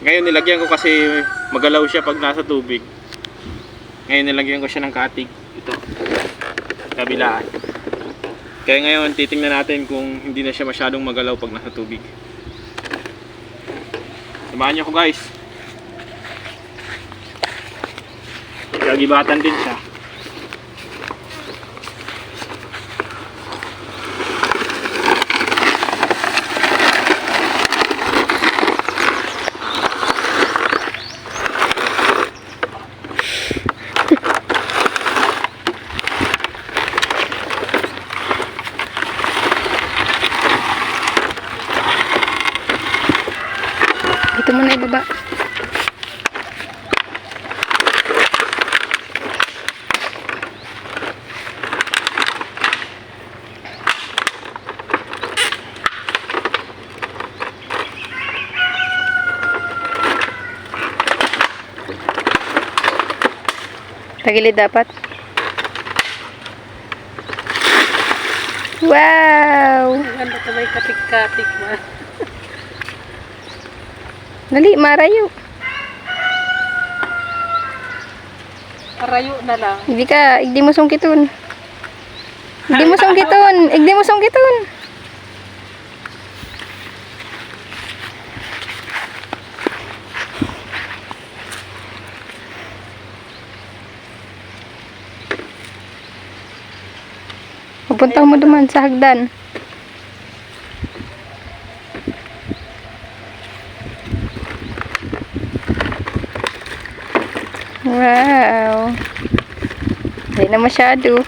Ngayon nilagyan ko kasi magalaw siya pag nasa tubig. Ngayon nilagyan ko siya ng katig. Ito. Kabilaan. Kaya ngayon titingnan natin kung hindi na siya masyadong magalaw pag nasa tubig. Samahan niyo ko guys. Gagibatan din siya. Ito muna ibaba. Tagilid dapat. Wow! Ganda ka may katik-katik ma. Dali, marayo. Arayo na lang. Hindi mo sungkiton. Hindi mo sungkiton. Hindi mo sungkiton. Pupunta mo duman sa hagdan. Wow. Hindi na masyado.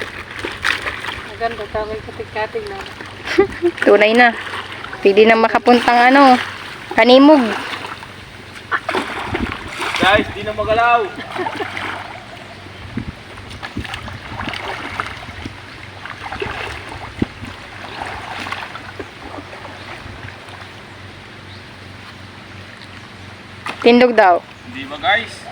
Maganda ka may katik-katik na. Tunay na. Pwede na makapuntang kanimog. Guys, di na magalaw. Tindog daw. Hindi ba guys?